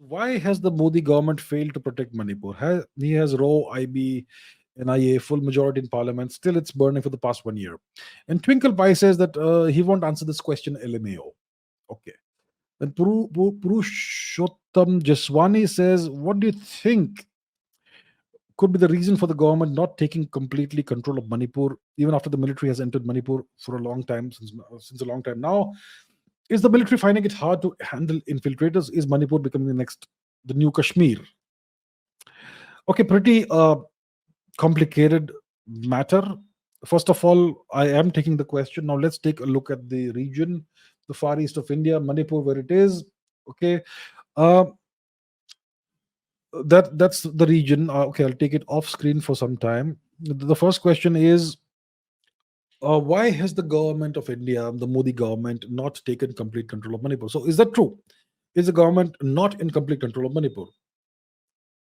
Why has the Modi government failed to protect Manipur? He has RAW, IB, NIA, full majority in parliament. Still, it's burning for the past 1 year. And Twinkle Pie says that he won't answer this question LMAO. Okay. And Purushottam Jaswani says, what do you think could be the reason for the government not taking completely control of Manipur, even after the military has entered Manipur for a long time, since a long time now? Is the military finding it hard to handle infiltrators? Is Manipur becoming the new Kashmir? Okay, pretty complicated matter. First of all, I am taking the question. Now let's take a look at the region, the far east of India, Manipur, where it is. Okay, uh, that's the region. Okay, I'll take it off screen for some time. The first question is, why has the government of India, the Modi government, not taken complete control of Manipur? So, is that true? Is the government not in complete control of Manipur?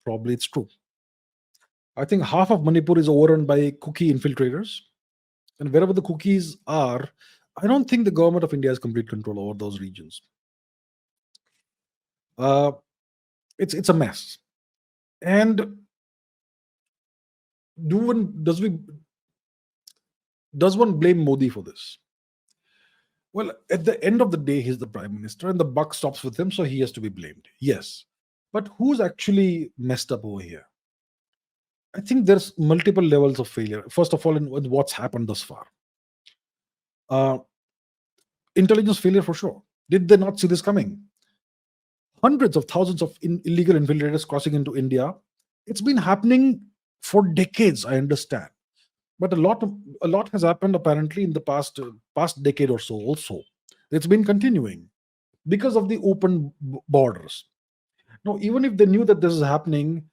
Probably it's true. I think half of Manipur is overrun by cookie infiltrators, and wherever the cookies are, I don't think the government of India has complete control over those regions. Uh, it's a mess. And do one does we does one blame Modi for this? Well, at the end of the day, he's the prime minister, and the buck stops with him, so he has to be blamed. Yes, but who's actually messed up over here? I think there's multiple levels of failure. First of all, in what's happened thus far, uh, intelligence failure for sure. Did they not see this coming? Hundreds of thousands of illegal infiltrators crossing into India. It's been happening for decades. I understand, but a lot has happened apparently in the past decade or so. Also, it's been continuing because of the open borders. Now, even if they knew that this is happening,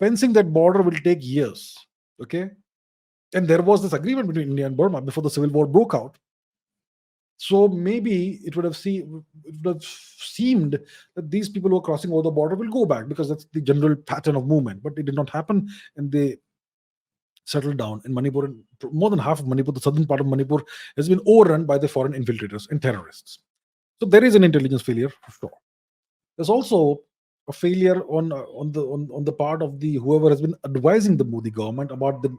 fencing that border will take years. Okay, and there was this agreement between India and Burma before the civil war broke out. So maybe it would have seemed that these people who are crossing over the border will go back because that's the general pattern of movement. But it did not happen, and they settled down in Manipur. And more than half of Manipur, the southern part of Manipur, has been overrun by the foreign infiltrators and terrorists. So there is an intelligence failure for sure. There's also a failure on the part of the whoever has been advising the Modi government about the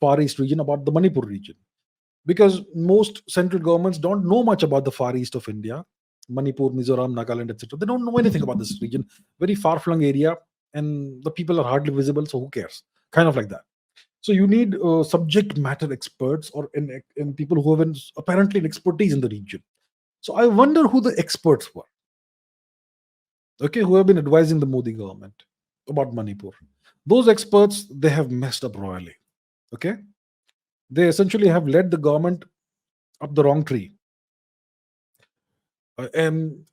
Far East region, about the Manipur region, because most central governments don't know much about the Far East of India, Manipur, Mizoram, Nagaland, etc. They don't know anything about this region, very far-flung area, and the people are hardly visible. So who cares? Kind of like that. So you need subject matter experts and people who have apparently an expertise in the region. So I wonder who the experts were. Okay, who have been advising the Modi government about Manipur. Those experts, they have messed up royally. Okay, they essentially have led the government up the wrong tree. And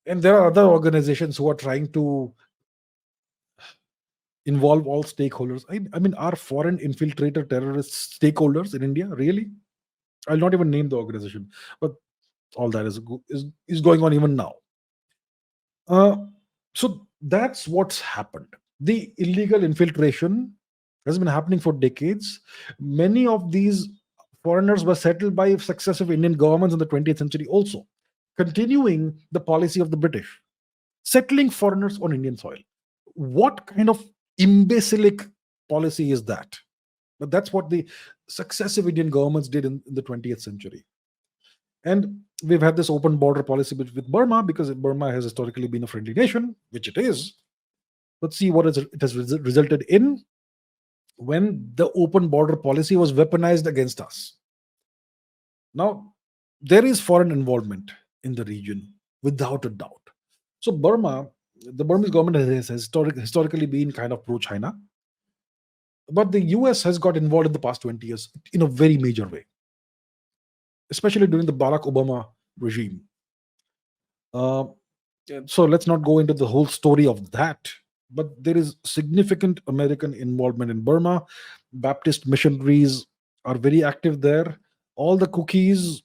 there are other organizations who are trying to involve all stakeholders. I mean, are foreign infiltrator terrorists stakeholders in India? Really? I'll not even name the organization, but all that is going on even now. Uh, so that's what's happened. The illegal infiltration has been happening for decades. Many of these foreigners were settled by successive Indian governments in the 20th century, also continuing the policy of the British, settling foreigners on Indian soil. What kind of imbecilic policy is that? But that's what the successive Indian governments did in the 20th century. And we've had this open border policy with Burma because Burma has historically been a friendly nation, which it is. But see what it has resulted in when the open border policy was weaponized against us. Now, there is foreign involvement in the region without a doubt. So, the Burmese government has historically been kind of pro China, but the US has got involved in the past 20 years in a very major way, especially during the Barack Obama regime. Uh, so let's not go into the whole story of that, but there is significant American involvement in Burma. Baptist missionaries are very active there. All the cookies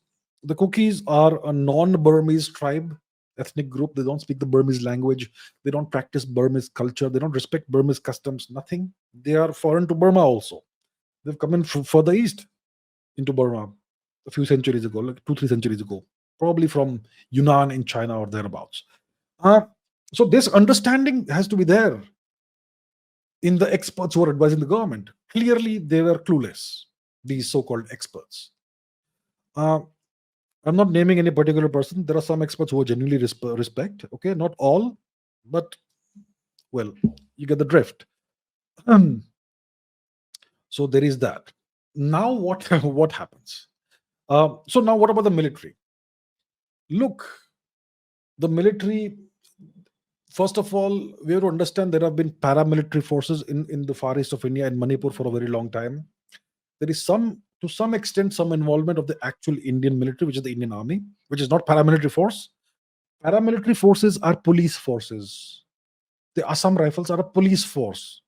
are a non-Burmese tribe, ethnic group. They don't speak the Burmese language. They don't practice Burmese culture. They don't respect Burmese customs. Nothing. They are foreign to Burma also. They've come in from further east into Burma a few centuries ago, like 2, 3 centuries ago, probably from Yunnan in China or thereabouts. Uh, So this understanding has to be there in the experts who are advising the government. Clearly, they were clueless, these so called experts. Uh, I'm not naming any particular person. There are some experts who are genuinely respect. Okay, not all, but well, you get the drift. Um, so there is that. Now, what what happens? So now, what about the military? Look, the military. First of all, we have to understand there have been paramilitary forces in the far east of India and Manipur for a very long time. There is some, to some extent, some involvement of the actual Indian military, which is the Indian army, which is not paramilitary force. Paramilitary forces are police forces. The Assam Rifles are a police force.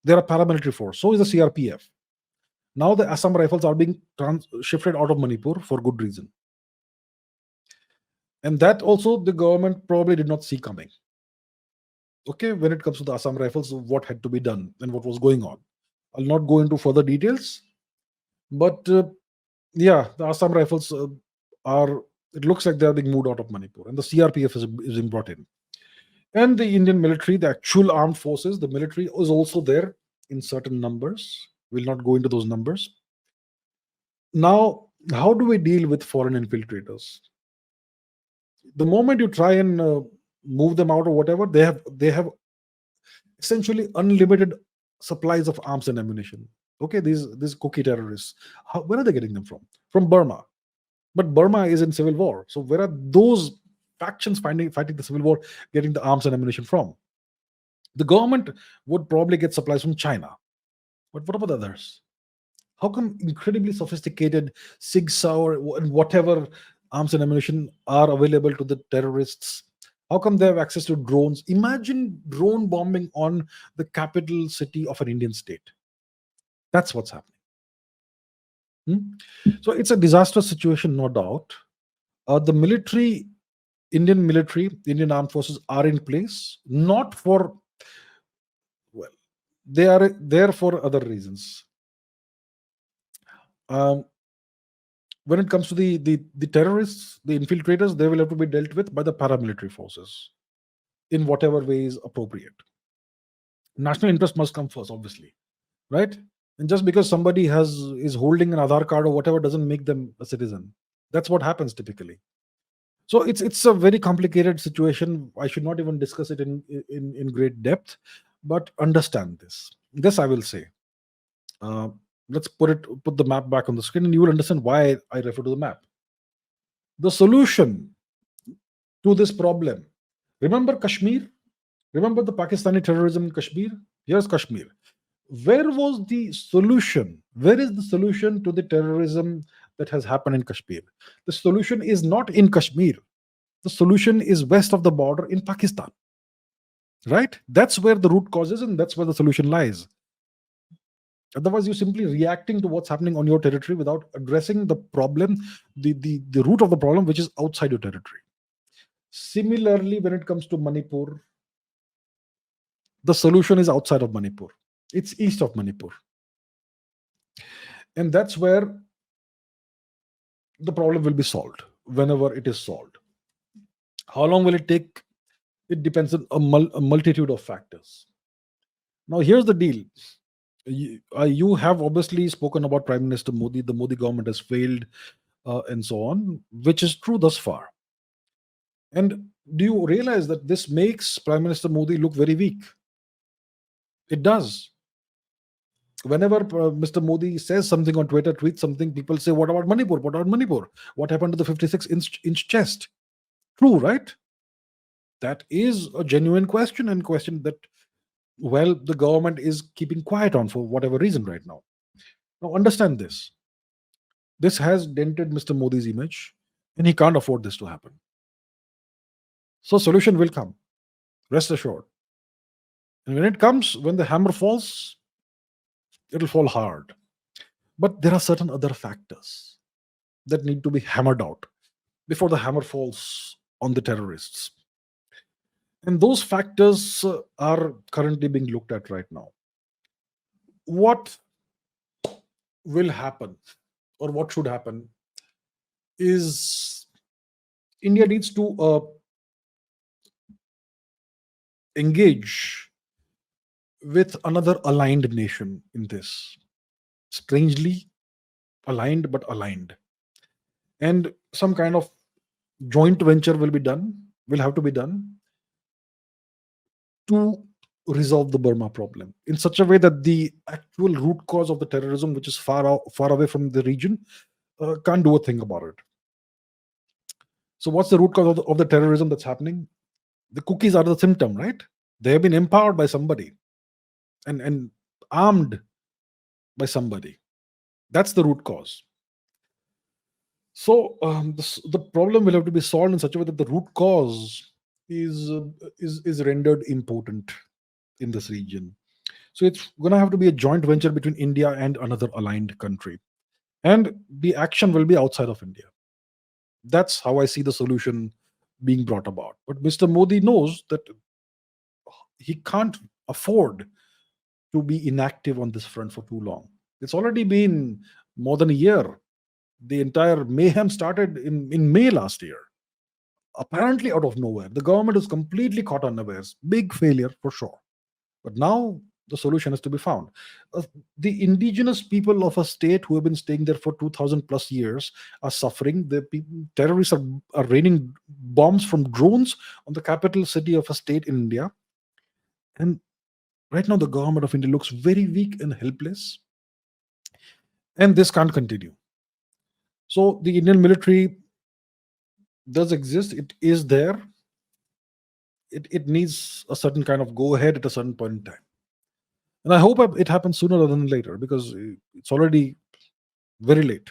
They're a paramilitary force. So is the CRPF. Now the Assam Rifles are being shifted out of Manipur for good reason. And that also the government probably did not see coming. Okay, when it comes to the Assam Rifles, what had to be done and what was going on. I'll not go into further details, but yeah, the Assam Rifles are, it looks like they are being moved out of Manipur and the CRPF is being brought in. And the Indian military, the actual armed forces, the military is also there in certain numbers. We'll not go into those numbers. Now, how do we deal with foreign infiltrators? The moment you try and move them out or whatever, they have essentially unlimited supplies of arms and ammunition. Okay, these cookie terrorists, where are they getting them from? From Burma. But Burma is in civil war. So where are those factions fighting the civil war getting the arms and ammunition from? The government would probably get supplies from China. But what about others? How come incredibly sophisticated Sig Sauer and whatever arms and ammunition are available to the terrorists? How come they have access to drones? Imagine drone bombing on the capital city of an Indian state. That's what's happening. So it's a disastrous situation, no doubt. The military, Indian armed forces are in place, not for, well, they are there for other reasons. Um, when it comes to the terrorists, the infiltrators, they will have to be dealt with by the paramilitary forces in whatever way is appropriate. National interest must come first, obviously, right? And just because somebody is holding an Aadhaar card or whatever doesn't make them a citizen. That's what happens typically. So it's a very complicated situation. I should not even discuss it in great depth, but understand this. This I will say. Uh, let's put the map back on the screen, and you will understand why I refer to the map. The solution to this problem. Remember Kashmir? Remember the Pakistani terrorism in Kashmir? Here's Kashmir. Where was the solution? Where is the solution to the terrorism that has happened in Kashmir? The solution is not in Kashmir. The solution is west of the border in Pakistan. Right? That's where the root cause is, and that's where the solution lies. Otherwise, you're simply reacting to what's happening on your territory without addressing the problem, the root of the problem, which is outside your territory. Similarly, when it comes to Manipur, the solution is outside of Manipur. It's east of Manipur. And that's where the problem will be solved whenever it is solved. How long will it take? It depends on a multitude of factors. Now, here's the deal. You have obviously spoken about Prime Minister Modi. The Modi government has failed, and so on, which is true thus far. And do you realize that this makes Prime Minister Modi look very weak? It does. Whenever Mr. Modi says something on Twitter, tweets something, people say, "What about Manipur? What about Manipur? What happened to the 56-inch chest?" True, right? That is a genuine question, and question that, well, the government is keeping quiet on for whatever reason right now. Now, understand this. This has dented Mr. Modi's image, and he can't afford this to happen. So, solution will come. Rest assured. And when it comes, when the hammer falls, it'll fall hard. But there are certain other factors that need to be hammered out before the hammer falls on the terrorists. And those factors are currently being looked at right now. What will happen, or what should happen, is India needs to engage with another aligned nation in this. Strangely aligned, but aligned. And some kind of joint venture will have to be done to resolve the Burma problem in such a way that the actual root cause of the terrorism, which is far away from the region, can't do a thing about it. So, what's the root cause of the terrorism that's happening? The cookies are the symptom, right? They have been empowered by somebody and armed by somebody. That's the root cause. So the problem will have to be solved in such a way that the root cause is uh, is rendered important in this region. So it's going to have to be a joint venture between India and another aligned country, and the action will be outside of India. That's how I see the solution being brought about. But Mr. Modi knows that he can't afford to be inactive on this front for too long. It's already been more than a year. The entire mayhem started in May last year, apparently out of nowhere. The government is completely caught unawares. Big failure for sure. But now the solution is to be found. Uh, the indigenous people of a state who have been staying there for 2000 plus years are suffering. Terrorists are raining bombs from drones on the capital city of a state in India. And right now, the government of India looks very weak and helpless. And this can't continue. So the Indian military does exist. It is there. It needs a certain kind of go ahead at a certain point in time. And I hope it happens sooner rather than later because it's already very late.